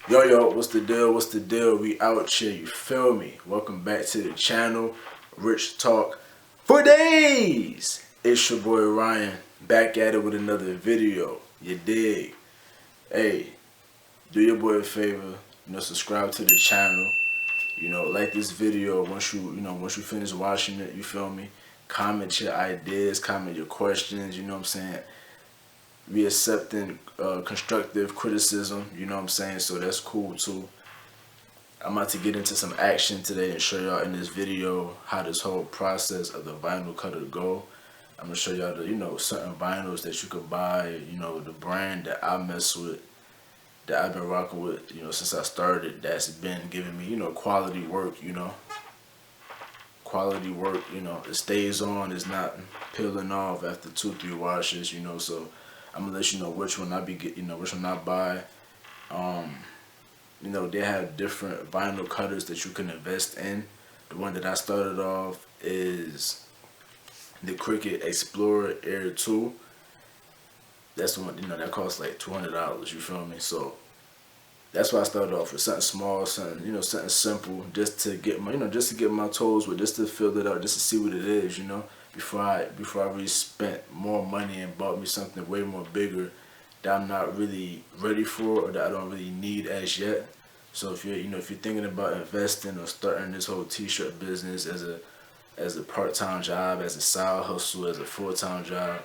Yo, what's the deal? What's the deal? We out here, you feel me? Welcome back to the channel, Rich Talk for days. It's your boy Ryan, back at it with another video. You dig? Hey, do your boy a favor, subscribe to the channel. Like this video once you finish watching it, you feel me? Comment your ideas, comment your questions, you know what I'm saying? We accepting constructive criticism, you know what I'm saying? So that's cool too. I'm about to get into some action today and show y'all in this video how this whole process of the vinyl cutter go. I'm gonna show y'all the certain vinyls that you could buy, the brand that I mess with, that I've been rocking with, since I started, that's been giving me, quality work, quality work, it stays on, it's not peeling off after 2-3 washes, so I'm gonna let you know which one which one I buy. They have different vinyl cutters that you can invest in. The one that I started off is the Cricut Explore Air 2. That's the one, that costs like $200, you feel me? So that's why I started off with something small, something simple, just to get my toes with, just to fill it out, just to see what it is, before I really spent more money and bought me something way more bigger that I'm not really ready for or that I don't really need as yet. So if you're thinking about investing or starting this whole t-shirt business as a part-time job, as a side hustle, as a full-time job,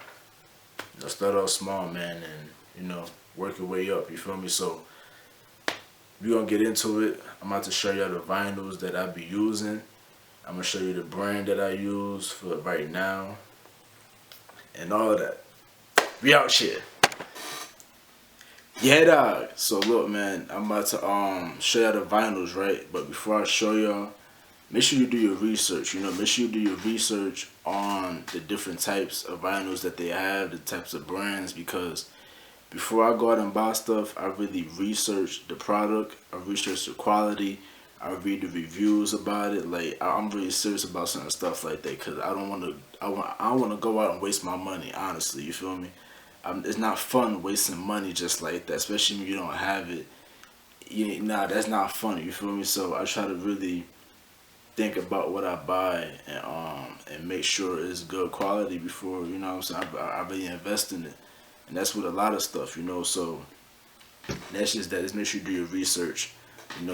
start off small, man, and work your way up, you feel me? So we're gonna get into it. I'm about to show y'all the vinyls that I be using. I'm gonna show you the brand that I use for right now and all that. We out here. Yeah, dog. So look, man, I'm about to show y'all the vinyls, right? But before I show y'all, make sure you do your research. Make sure you do your research on the different types of vinyls that they have, the types of brands, because before I go out and buy stuff, I really research the product, I research the quality, I read the reviews about it. Like, I'm really serious about certain stuff like that, because I don't want to go out and waste my money, honestly, you feel me? It's not fun wasting money just like that, especially when you don't have it. That's not fun, you feel me? So I try to really think about what I buy and make sure it's good quality before, I really invest in it. And that's with a lot of stuff, so that's just that. Just make sure you do your research.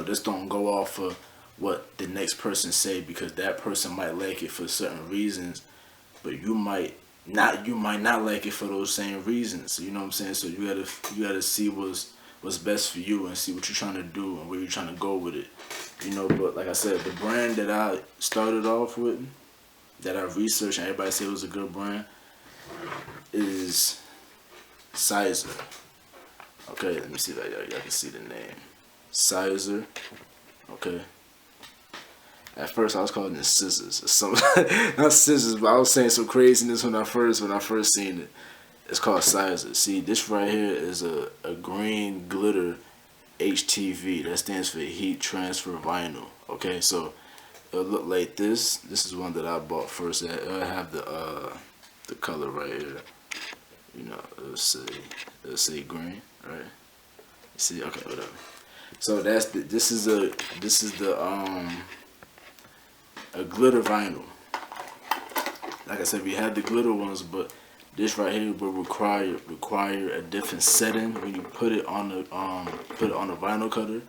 Just don't go off of what the next person say, because that person might like it for certain reasons, but you might not like it for those same reasons. You know what I'm saying? So you gotta see what's best for you and see what you're trying to do and where you're trying to go with it. But like I said, the brand that I started off with, that I researched and everybody said it was a good brand, is Sizer. Okay, let me see that y'all can see the name. Sizer. Okay. At first I was calling it scissors or something. Not scissors, but I was saying some craziness when I first seen it. It's called Sizer. See, this right here is a green glitter HTV. That stands for heat transfer vinyl. Okay, so it'll look like this. This is one that I bought first. I have the color right here. It'll say green, right? See, okay, whatever. So this is a glitter vinyl. Like I said, we had the glitter ones, but this right here will require a different setting when you put it on the vinyl cutter.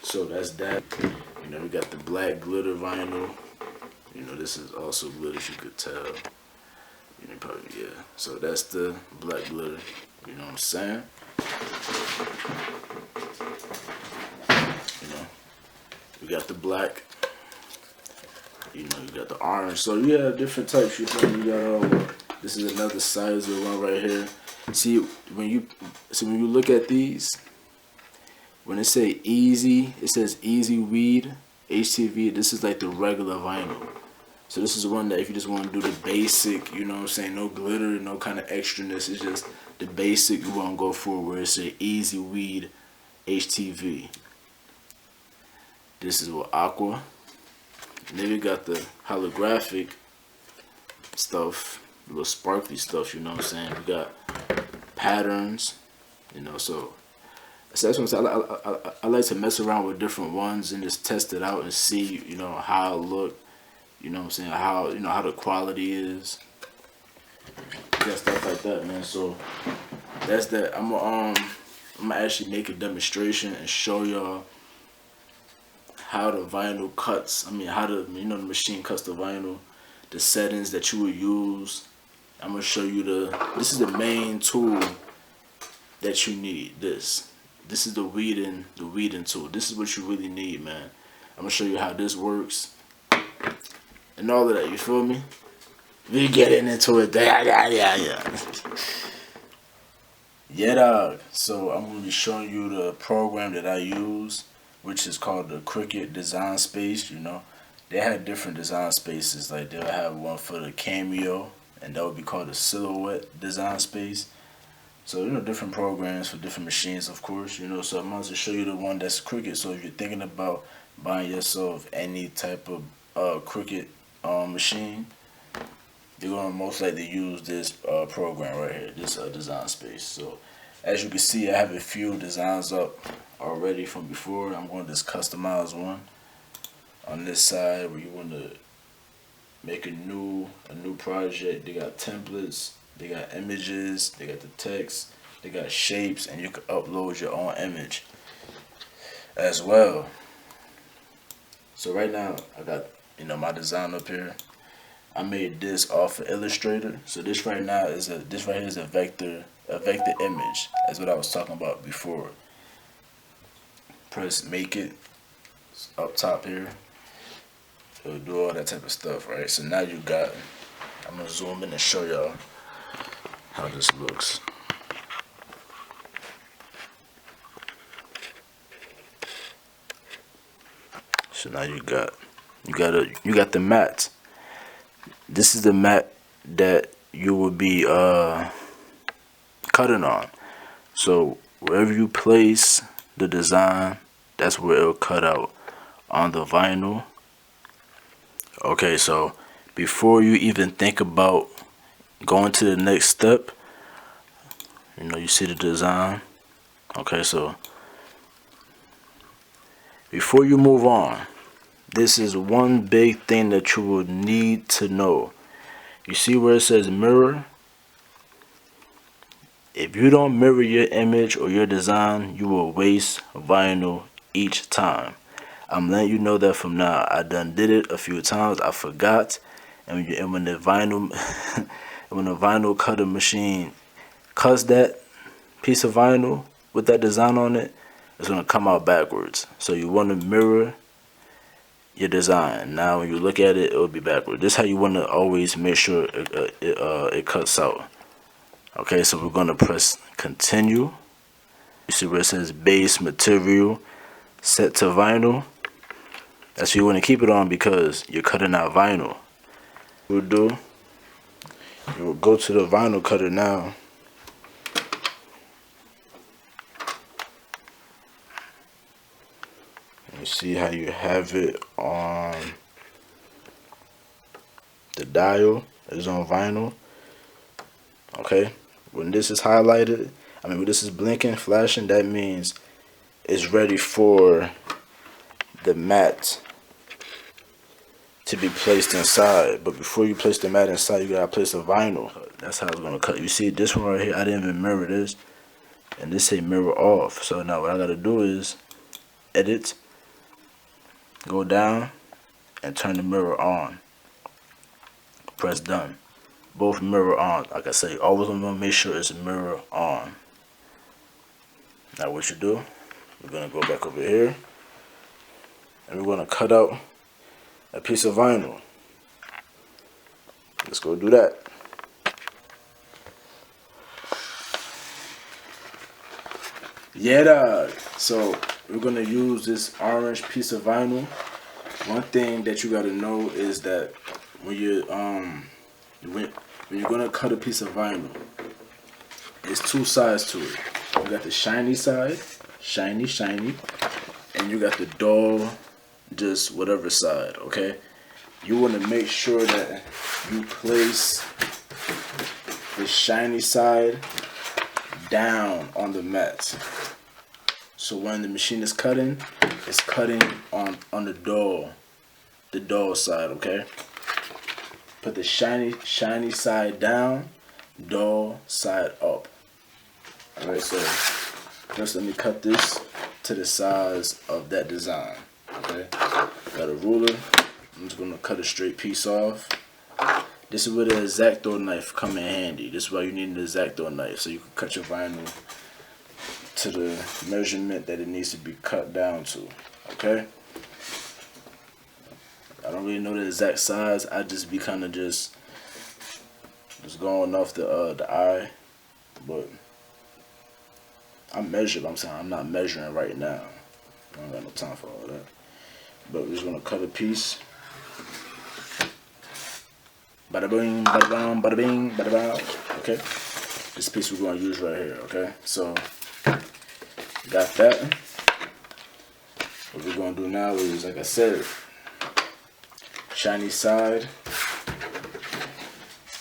So that's that. We got the black glitter vinyl. This is also glitter, as you could tell. Probably, yeah. So that's the black glitter. You know what I'm saying? We got the black. You got the orange. So you have different types. You got this is another Sizer one right here. See, when you look at these, when it say easy, it says easy weed HTV. This is like the regular vinyl. So this is the one that if you just want to do the basic, no glitter, no kind of extraness, it's just the basic you want to go for, where it's a easy weed HTV. This is with aqua. And then we got the holographic stuff, little sparkly stuff, We got patterns, so So that's what I'm saying. I like to mess around with different ones and just test it out and see, how it look. You know what I'm saying? How how the quality is. Yeah, stuff like that, man. So that's that. I'm gonna actually make a demonstration and show y'all how the vinyl cuts. I mean, how the the machine cuts the vinyl, the settings that you would use. I'm gonna show you this is the main tool that you need. This is the weeding tool. This is what you really need, man. I'm gonna show you how this works and all of that. You feel me? We getting into it. Yeah, dog. So I'm gonna be showing you the program that I use, which is called the Cricut Design Space. They had different design spaces. Like they'll have one for the cameo, and that would be called the silhouette design space. So different programs for different machines, of course. So I'm going to show you the one that's Cricut. So if you're thinking about buying yourself any type of Cricut machine, you're gonna most likely use this program right here, this design space. So as you can see, I have a few designs up already from before. I'm going to just customize one on this side where you want to make a new project. They got templates, they got images, they got the text, they got shapes, and you can upload your own image as well. So right now I got my design up here. I made this off of Illustrator. So this right now is a vector image. That's what I was talking about before. Press make it. It's up top here. It'll do all that type of stuff, right? So now you got. I'm gonna zoom in and show y'all how this looks. So now you got the mat. This is the mat that you will be cutting on. So wherever you place the design, that's where it'll cut out on the vinyl. Okay, so before you even think about going to the next step, you see the design. Okay, so before you move on, this is one big thing that you will need to know. You see where it says mirror? If you don't mirror your image or your design, you will waste vinyl each time. I'm letting you know that from now. I done did it a few times. I forgot, and when the vinyl when the vinyl cutter machine cuts that piece of vinyl with that design on it, it's gonna come out backwards. So you want to mirror your design. Now when you look at it, it'll be backwards. This is how you want to always make sure it cuts out. Okay, so we're gonna press continue. You see where it says base material set to vinyl. That's what you want to keep it on because you're cutting out vinyl. You will go to the vinyl cutter now. You see how you have it on the dial is on vinyl. Okay, when this is highlighted, when this is blinking, flashing, that means it's ready for the mat to be placed inside. But before you place the mat inside, you gotta place the vinyl. That's how it's gonna cut. You see this one right here, I didn't even mirror this, and this say mirror off. So now what I gotta do is edit, go down, and turn the mirror on. Press done. Both mirror on. Like I say, always want to make sure it's mirror on. Now what you do, we're gonna go back over here, and we're gonna cut out a piece of vinyl. Let's go do that. Yeah, dog. So we're gonna use this orange piece of vinyl. One thing that you gotta know is that when you're gonna cut a piece of vinyl, there's two sides to it. You got the shiny side, shiny, and you got the dull, just whatever side. Okay, you want to make sure that you place the shiny side down on the mat. So when the machine is cutting, it's cutting on the dull side, okay? Put the shiny side down, dull side up. Alright, so just let me cut this to the size of that design. Okay, got a ruler. I'm just gonna cut a straight piece off. This is where the X-Acto knife come in handy. This is why you need an X-Acto knife, so you can cut your vinyl to the measurement that it needs to be cut down to. Okay, I don't really know the exact size. I just be kind of just going off the eye, but I'm measured. I'm saying I'm not measuring right now. I don't got no time for all that. But we're just gonna cut a piece. Bada bing, bada bang, bada bing, bada bang. Okay. This piece we're gonna use right here. Okay. So got that. What we're gonna do now is, like I said, shiny side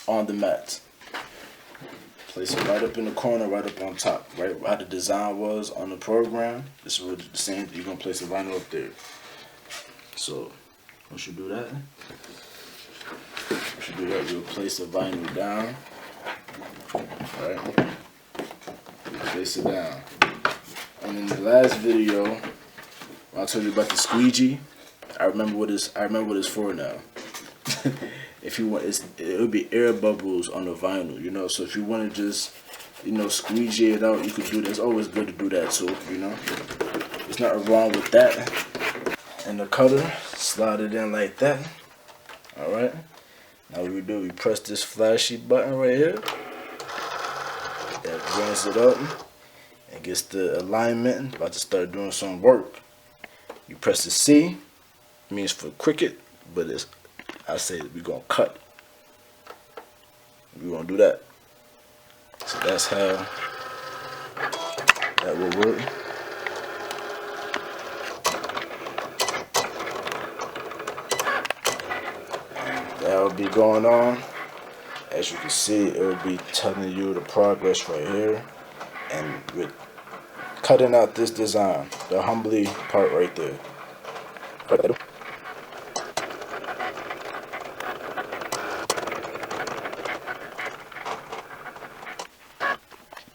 on the mat. Place it right up in the corner, right up on top, right how the design was on the program. This is what the same. You're gonna place the vinyl up there. So once you do that, you'll place the vinyl down. Alright, place it down. And in the last video, when I told you about the squeegee, I remember what it's for now. If you want, it would be air bubbles on the vinyl, you know. So if you want to just, you know, squeegee it out, you could do that. It's always good to do that too, you know. There's nothing wrong with that. And the cutter, slide it in like that. All right. Now what we do, we press this flashy button right here. That brings it up and gets the alignment. About to start doing some work. You press the C, means for Cricut, but it's, I say we're gonna cut. We're gonna do that. So that's how that will work. That will be going on. As you can see, it will be telling you the progress right here. And with cutting out this design, the humbly part right there.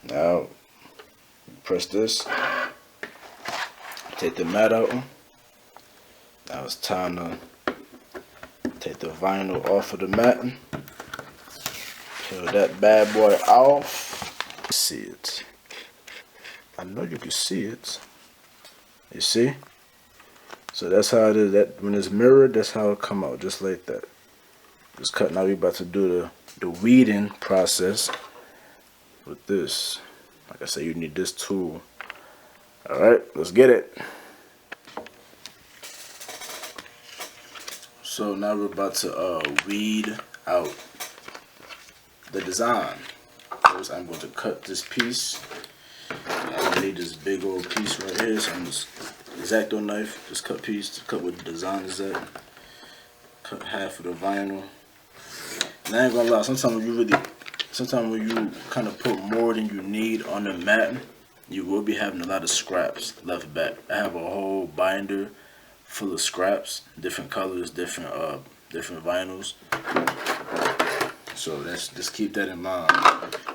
Now, press this, take the mat out. Now it's time to take the vinyl off of the mat. Peel that bad boy off. See it. I know you can see it. You see? So that's how it is. That when it's mirrored, that's how it come out, just like that. Just cut. Now we about to do the weeding process with this. Like I said, you need this tool. Alright, let's get it. So now we're about to weed out the design. First I'm going to cut this piece. I need this big old piece right here, so I'm just X-Acto knife, just cut piece to cut what the design is at. Cut half of the vinyl. And I ain't gonna lie, sometimes when you kind of put more than you need on the mat, you will be having a lot of scraps left back. I have a whole binder full of scraps, different colors, different vinyls. So just keep that in mind.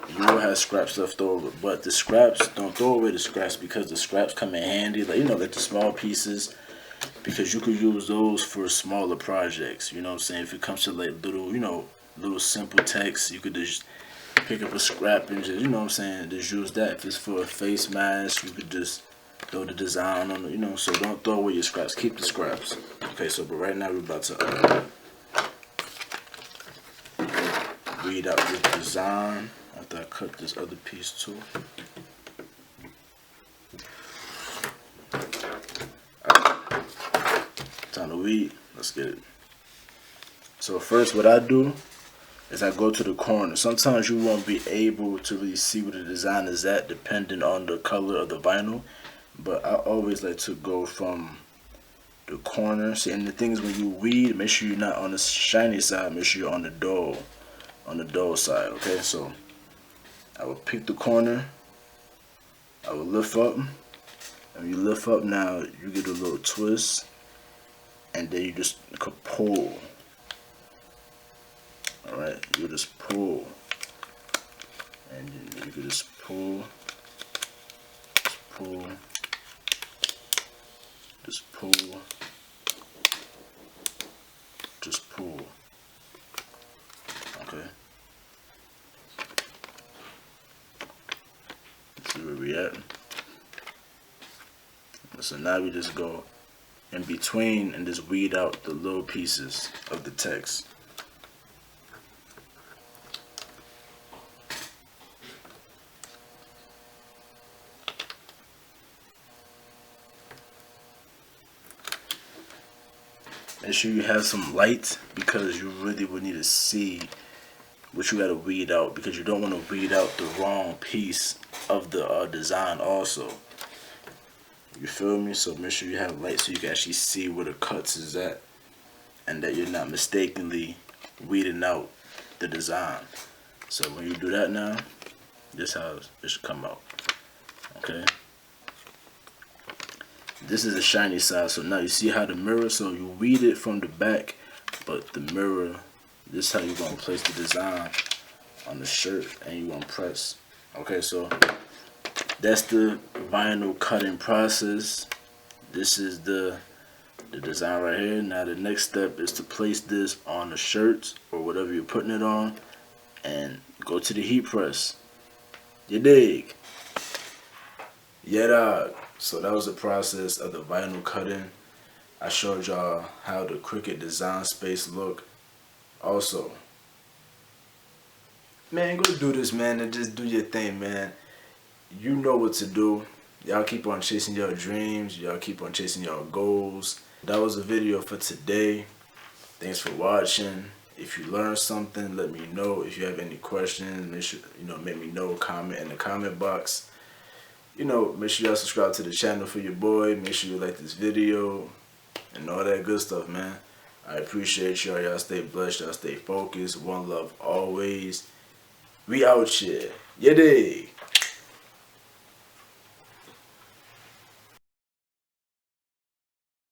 You will have scraps left over, but the scraps, don't throw away the scraps, because the scraps come in handy, like, you know, like the small pieces, because you could use those for smaller projects. You know what I'm saying? If it comes to like little, you know, little simple text, you could just pick up a scrap and just, you know what I'm saying, just use that. If it's for a face mask, you could just throw the design on it, you know. So don't throw away your scraps, keep the scraps. Okay, so but right now we're about to weed out this design after I cut this other piece too. Alright, time to weed. Let's get it. So first what I do is I go to the corner. Sometimes you won't be able to really see where the design is at depending on the color of the vinyl, but I always like to go from the corner. See, and the thing is, when you weed, make sure you're not on the shiny side, make sure you're on the dull side. Okay, so I will pick the corner, I will lift up, And you lift up now, you get a little twist, and then you just could pull. Alright, you just pull. And then you can just pull, just pull, just pull. Okay. Let's see where we at. So now we just go in between and just weed out the little pieces of the text. Make sure you have some light, because you really will need to see what you got to weed out, because you don't want to weed out the wrong piece of the design also. You feel me? So make sure you have light so you can actually see where the cuts is at, and that you're not mistakenly weeding out the design. So when you do that now, this is how it should come out. Okay. This is the shiny side. So now you see how the mirror, so you weed it from the back, but the mirror, this is how you're going to place the design on the shirt, and you're going to press. Okay, so that's the vinyl cutting process. This is the design right here. Now the next step is to place this on the shirts or whatever you're putting it on, and go to the heat press. You dig? Yeah, dog. So that was the process of the vinyl cutting. I showed y'all how the Cricut design space look. Also, man, go do this, man, and just do your thing, man. You know what to do. Y'all keep on chasing your dreams. Y'all keep on chasing your goals. That was the video for today. Thanks for watching. If you learned something, let me know. If you have any questions, make sure, make me know. Comment in the comment box. Make sure y'all subscribe to the channel for your boy. Make sure you like this video and all that good stuff, man. I appreciate y'all. Y'all stay blessed. Y'all stay focused. One love always. We out here. You dig?